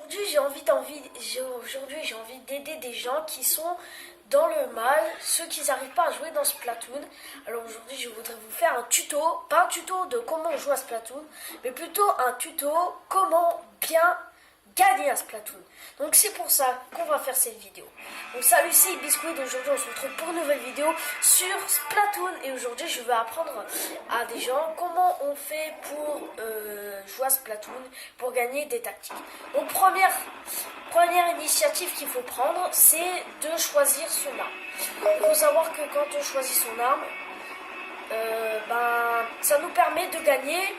Aujourd'hui, j'ai envie d'aider des gens qui sont dans le mal, ceux qui n'arrivent pas à jouer dans Splatoon. Alors aujourd'hui, je voudrais vous faire un tuto, pas un tuto de comment on joue à Splatoon, mais plutôt un tuto comment bien gagner à Splatoon. Donc c'est pour ça qu'on va faire cette vidéo. Donc salut, c'est Biscuit, aujourd'hui on se retrouve pour une nouvelle vidéo sur Splatoon. Et aujourd'hui je vais apprendre à des gens comment on fait pour jouer à Splatoon, pour gagner des tactiques. Donc première initiative qu'il faut prendre, c'est de choisir son arme. Il faut savoir que quand on choisit son arme, ça nous permet de gagner.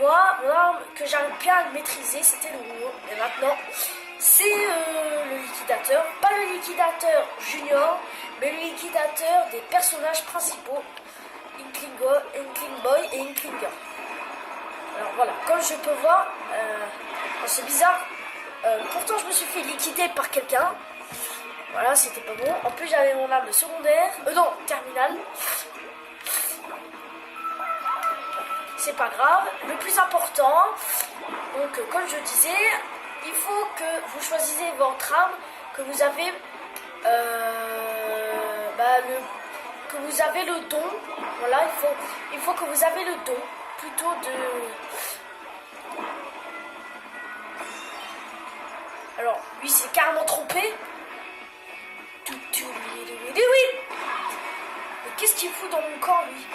Moi, mon arme que j'arrive bien à le maîtriser, c'était le rouleau. Et maintenant, c'est le liquidateur. Pas le liquidateur junior, mais le liquidateur des personnages principaux. Inkling Boy et Inkling Girl. Alors voilà, comme je peux voir, c'est bizarre. Pourtant, je me suis fait liquider par quelqu'un. Voilà, c'était pas bon. En plus, j'avais mon arme secondaire. Non, terminale. C'est pas grave. Le plus important, donc comme je disais, il faut que vous choisissez votre arme, que vous avez que vous avez le don. Voilà, il faut que vous avez le don plutôt de. Alors, lui c'est carrément trompé. Oui. Mais qu'est-ce qu'il fout dans mon corps, lui?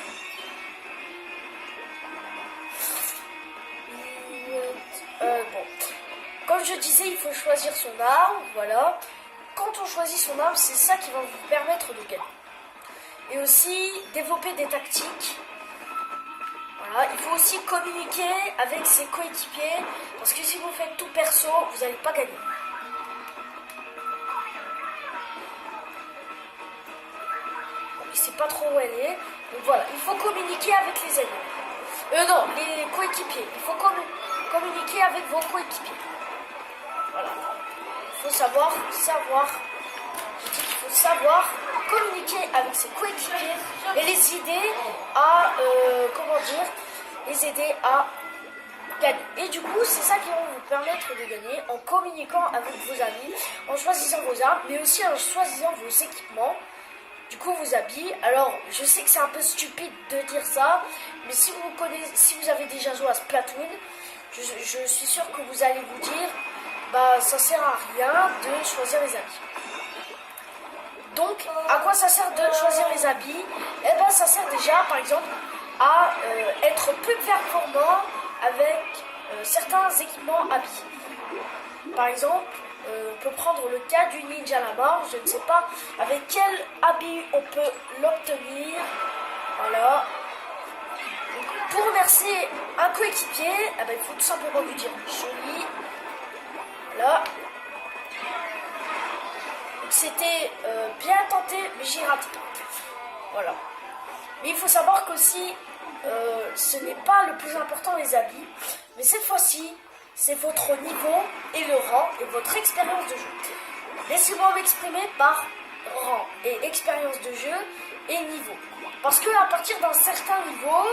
Bon, comme je disais, il faut choisir son arme, voilà. Quand on choisit son arme, c'est ça qui va vous permettre de gagner. Et aussi, développer des tactiques. Voilà, il faut aussi communiquer avec ses coéquipiers, parce que si vous faites tout perso, vous n'allez pas gagner. Bon, il ne sait pas trop où elle est, donc voilà, il faut communiquer avec les ennemis. Non, les coéquipiers, il faut communiquer avec vos coéquipiers. Voilà. Il faut savoir, je dis qu'il faut savoir communiquer avec ses coéquipiers et les aider à, les aider à gagner. Et du coup, c'est ça qui va vous permettre de gagner en communiquant avec vos amis, en choisissant vos armes, mais aussi en choisissant vos équipements. Du coup, vos habits. Alors, je sais que c'est un peu stupide de dire ça, mais si vous avez déjà joué à Splatoon, je suis sûre que vous allez vous dire, ça sert à rien de choisir les habits. Donc, à quoi ça sert de choisir les habits? Ça sert déjà, par exemple, à être plus performant avec certains équipements habits. Par exemple, on peut prendre le cas du ninja la mort. Je ne sais pas avec quel habit on peut l'obtenir. Voilà. Pour remercier un coéquipier, il faut tout simplement lui dire joli. Voilà. C'était bien tenté, mais j'ai raté. Voilà. Mais il faut savoir qu'aussi, ce n'est pas le plus important les habits, mais cette fois-ci, c'est votre niveau et le rang et votre expérience de jeu. Laissez-moi m'exprimer par rang et expérience de jeu et niveau. Parce qu'à partir d'un certain niveau,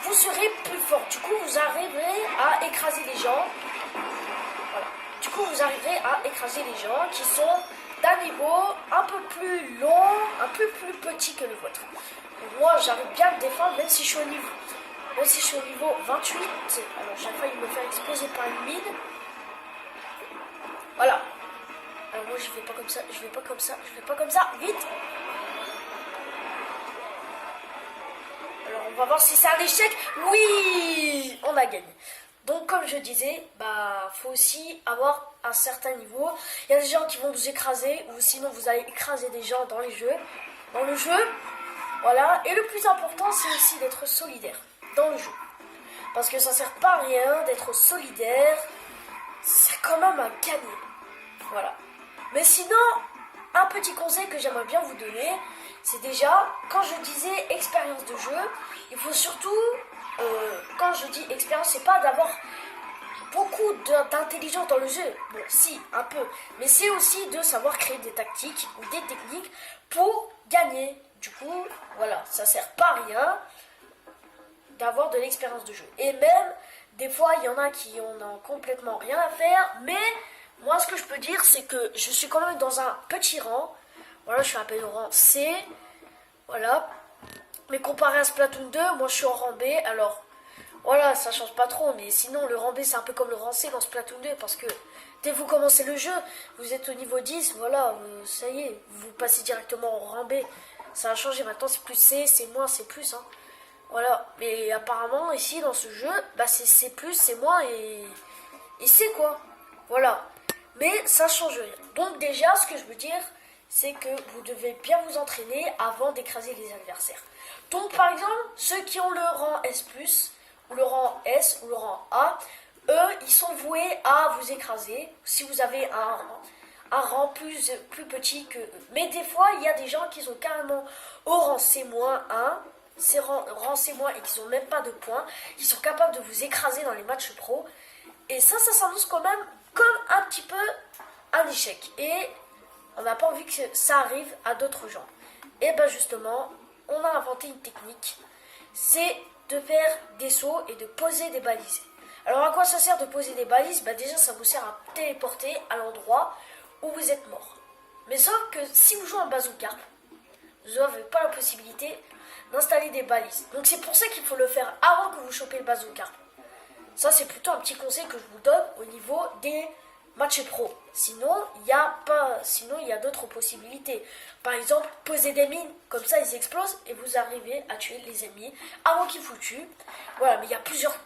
vous serez plus fort. Du coup, vous arriverez à écraser les gens. Voilà. Du coup, vous arriverez à écraser les gens qui sont d'un niveau un peu plus long, un peu plus petit que le vôtre. Et moi, j'arrive bien à le défendre, même si je suis au niveau 28. Alors, j'ai failli me faire exploser par une mine. Voilà. Alors, moi, je vais pas comme ça, vite. Alors, on va voir si c'est un échec. Oui, on a gagné. Donc, comme je disais, faut aussi avoir un certain niveau. Il y a des gens qui vont vous écraser, ou sinon vous allez écraser des gens dans le jeu. Voilà. Et le plus important, c'est aussi d'être solidaire dans le jeu. Parce que ça sert pas à rien d'être solidaire. Ça sert quand même à gagner. Voilà. Mais sinon, un petit conseil que j'aimerais bien vous donner, c'est déjà, quand je disais expérience de jeu, il faut surtout, quand je dis expérience, c'est pas d'avoir beaucoup d'intelligence dans le jeu. Bon, si, un peu. Mais c'est aussi de savoir créer des tactiques ou des techniques pour gagner. Du coup, voilà, ça sert pas à rien d'avoir de l'expérience de jeu. Et même, des fois, il y en a qui en ont complètement rien à faire, mais dire, c'est que je suis quand même dans un petit rang. Voilà, je suis appelé au rang C. Voilà. Mais comparé à Splatoon 2, moi je suis en rang B. Alors, voilà, ça change pas trop. Mais sinon, le rang B, c'est un peu comme le rang C dans Splatoon 2. Parce que dès que vous commencez le jeu, vous êtes au niveau 10. Voilà, ça y est, vous passez directement au rang B. Ça a changé. Maintenant, c'est plus C, c'est moins, c'est plus. Hein. Voilà. Mais apparemment, ici, dans ce jeu, bah, c'est C+, c'est moins et c'est quoi. Voilà. Mais ça change rien. Donc déjà, ce que je veux dire, c'est que vous devez bien vous entraîner avant d'écraser les adversaires. Donc par exemple, ceux qui ont le rang S+, ou le rang S, ou le rang A, eux, ils sont voués à vous écraser si vous avez un rang plus petit que eux. Mais des fois, il y a des gens qui sont carrément au rang C-1, rang C- et qui n'ont même pas de points, qui sont capables de vous écraser dans les matchs pro. Et ça s'annonce quand même comme un petit peu un échec. Et on n'a pas envie que ça arrive à d'autres gens. Et bien justement, on a inventé une technique. C'est de faire des sauts et de poser des balises. Alors à quoi ça sert de poser des balises? Bah déjà ça vous sert à téléporter à l'endroit où vous êtes mort. Mais sauf que si vous jouez en bazooka, vous n'avez pas la possibilité d'installer des balises. Donc c'est pour ça qu'il faut le faire avant que vous chopez le bazooka. Ça c'est plutôt un petit conseil que je vous donne au niveau des matchs pro. Sinon, il y a d'autres possibilités. Par exemple, poser des mines, comme ça ils explosent et vous arrivez à tuer les ennemis avant qu'ils vous tuent. Voilà, mais il y a plusieurs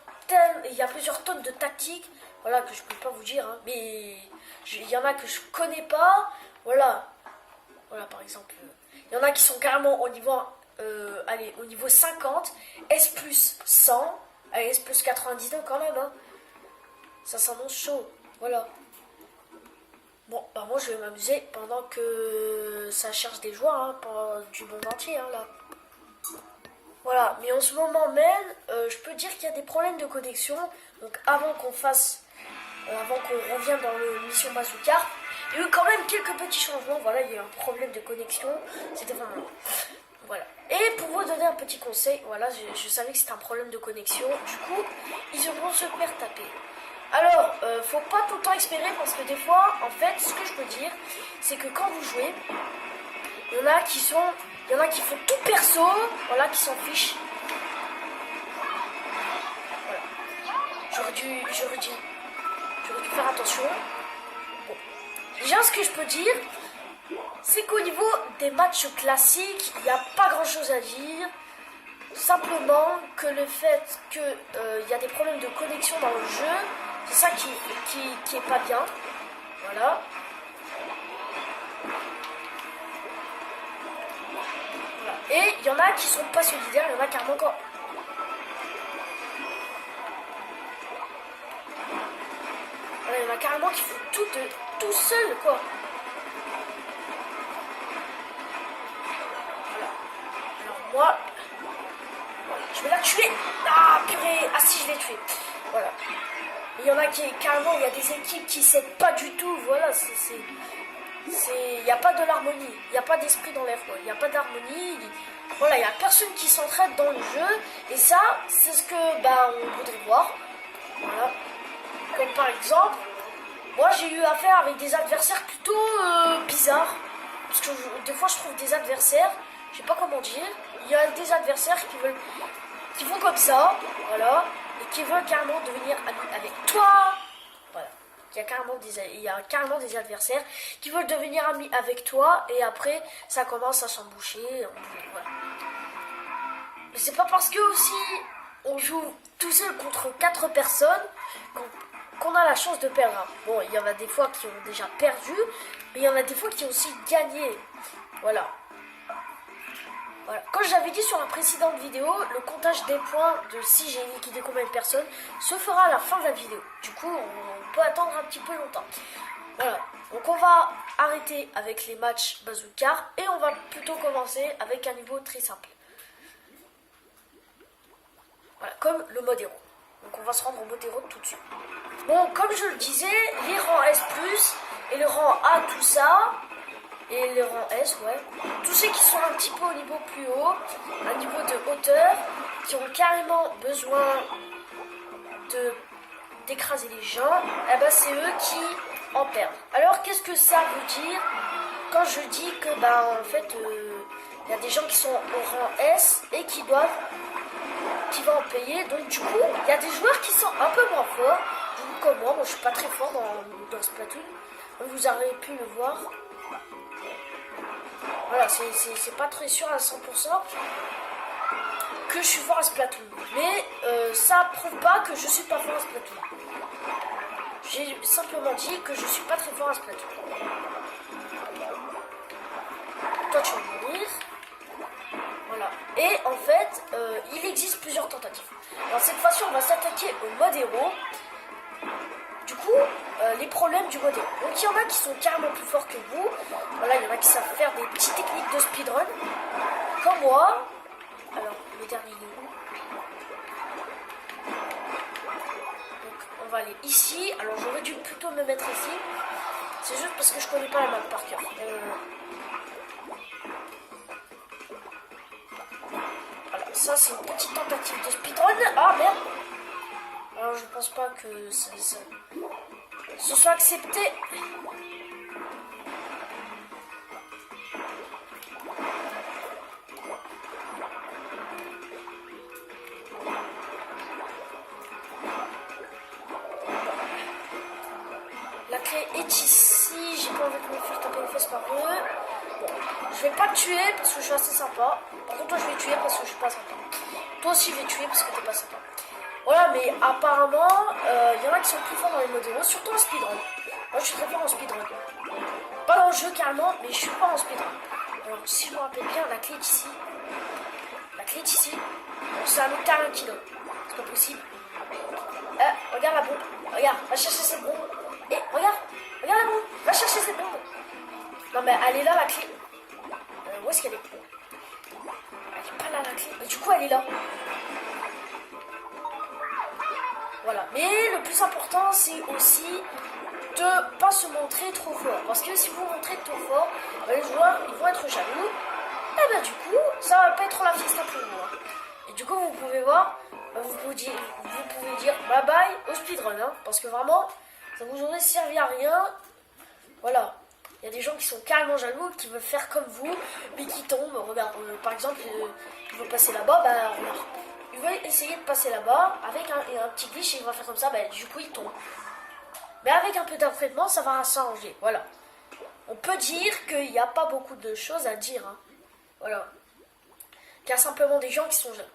tonnes de tactiques, voilà, que je peux pas vous dire, hein, mais il y en a que je connais pas. Voilà, par exemple, il y en a qui sont carrément au niveau, au niveau 50, S plus 100, allez, S plus 99 quand même, hein. Ça s'annonce chaud, voilà. Bon, bah moi je vais m'amuser pendant que ça cherche des joueurs, hein, du monde entier, hein, là. Voilà, mais en ce moment même, je peux dire qu'il y a des problèmes de connexion. Donc avant qu'on revienne dans le mission Bazooka, il y a eu quand même quelques petits changements. Voilà, il y a eu un problème de connexion. C'était vraiment... Voilà. Et pour vous donner un petit conseil, voilà, je savais que c'était un problème de connexion. Du coup, ils vont se faire taper. Alors, faut pas tout le temps espérer parce que des fois, en fait, ce que je peux dire, c'est que quand vous jouez, il y en a qui font tout perso, voilà, qui s'en fichent. Voilà. J'aurais dû faire attention. Bon. Déjà, ce que je peux dire, c'est qu'au niveau des matchs classiques, il n'y a pas grand chose à dire. Simplement que le fait qu'il y a des problèmes de connexion dans le jeu, c'est ça qui est pas bien. Voilà. Et il y en a qui sont pas solidaires, il y en a carrément encore. Voilà, il y en a carrément qui font tout seul, quoi. Voilà. Alors moi, je vais la tuer. Ah purée, ah si je l'ai tué. Voilà. Il y en a qui carrément, il y a des équipes qui s'aident pas du tout. Voilà, il n'y a pas de l'harmonie, il n'y a pas d'esprit dans l'air, il n'y a pas d'harmonie, voilà, il n'y a personne qui s'entraide dans le jeu, et ça, c'est ce que on voudrait voir, voilà, comme par exemple, moi j'ai eu affaire avec des adversaires plutôt bizarres, parce que des fois je trouve des adversaires, je sais pas comment dire, il y a des adversaires qui font comme ça, voilà, et qui veulent carrément devenir amis avec toi. Il y a carrément des adversaires qui veulent devenir amis avec toi et après ça commence à s'emboucher. Voilà. Mais c'est pas parce que aussi on joue tout seul contre 4 personnes qu'on a la chance de perdre. Bon, il y en a des fois qui ont déjà perdu, mais il y en a des fois qui ont aussi gagné. Voilà. Voilà. Comme j'avais dit sur la précédente vidéo, le comptage des points de si j'ai liquidé combien de personnes se fera à la fin de la vidéo. Du coup, on peut attendre un petit peu longtemps. Voilà. Donc on va arrêter avec les matchs bazooka et on va plutôt commencer avec un niveau très simple. Voilà, comme le mode héros. Donc on va se rendre au mode héros tout de suite. Bon, comme je le disais, les rangs S+, et le rang A, tout ça... Et le rang S, ouais. Tous ceux qui sont un petit peu au niveau plus haut, un niveau de hauteur, qui ont carrément besoin d'écraser les gens, eh ben c'est eux qui en perdre. Alors qu'est-ce que ça veut dire quand je dis que en fait il y a des gens qui sont au rang S et qui vont en payer. Donc du coup il y a des joueurs qui sont un peu moins forts. Du coup comme moi je suis pas très fort dans Splatoon. Vous avez pu le voir. Voilà, c'est pas très sûr à 100% que je suis fort à Splatoon. Mais ça prouve pas que je suis pas fort à Splatoon. J'ai simplement dit que je suis pas très fort à Splatoon. Toi tu vas mourir. Voilà. Et en fait, il existe plusieurs tentatives. Alors cette fois-ci, on va s'attaquer au mode héros. Du coup, les problèmes du mode héros. Donc il y en a qui sont carrément plus forts que vous. Voilà, il y en a qui savent faire des petites techniques de speedrun. Comme moi. Alors, le dernier il est où? Donc on va aller ici. Alors j'aurais dû plutôt me mettre ici. C'est juste parce que je connais pas la map par cœur. Voilà, ça c'est une petite tentative de speedrun. Ah merde! Alors je pense pas que ça ce soit accepté. La clé est ici. J'ai pas envie de me faire taper les fesses par eux. Bon, je vais pas te tuer parce que je suis assez sympa. Par contre toi je vais tuer parce que je suis pas sympa. Toi aussi je vais tuer parce que t'es pas sympa. Voilà, mais apparemment, il y en a qui sont plus forts dans les modes héros, surtout en speedrun. Moi, je suis très fort en speedrun. Pas dans le jeu carrément, mais je suis fort en speedrun. Alors, si je me rappelle bien, la clé est ici. La clé est ici. Bon, c'est un octarien qui donne. C'est pas possible. Regarde la bombe. Regarde, va chercher cette bombe. Et regarde la bombe. Va chercher cette bombe. Non, mais elle est là, la clé. Où est-ce qu'elle est? Elle est pas là, la clé. Mais du coup, elle est là. Voilà, mais le plus important c'est aussi de pas se montrer trop fort. Parce que si vous vous montrez trop fort, les joueurs ils vont être jaloux. Et ben du coup, ça va pas être la fiesta pour vous. Hein. Et du coup, vous pouvez voir, vous pouvez dire bye bye au speedrun. Hein, parce que vraiment, ça vous aurait servi à rien. Voilà. Il y a des gens qui sont carrément jaloux, qui veulent faire comme vous, mais qui tombent. Regarde, par exemple, ils veulent passer là-bas, regarde. Il va essayer de passer là-bas avec un petit glitch et il va faire comme ça, du coup il tombe. Mais avec un peu d'entraînement, ça va s'arranger. Voilà. On peut dire qu'il n'y a pas beaucoup de choses à dire. Hein. Voilà. Il y a simplement des gens qui sont jeunes.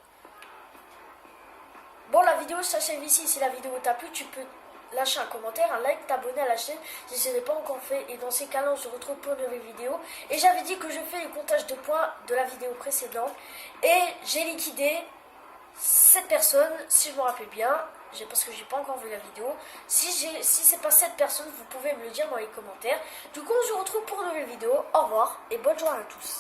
Bon, la vidéo s'achève ici. Si la vidéo t'a plu, tu peux lâcher un commentaire, un like, t'abonner à la chaîne si ce n'est pas encore fait. Et dans ces cas-là, on se retrouve pour une nouvelle vidéo. Et j'avais dit que je fais le comptage de points de la vidéo précédente. Et j'ai liquidé cette personne, si je me rappelle bien, parce que j'ai pas encore vu la vidéo. Si c'est pas cette personne, vous pouvez me le dire dans les commentaires. Du coup, on se retrouve pour une nouvelle vidéo. Au revoir et bonne journée à tous.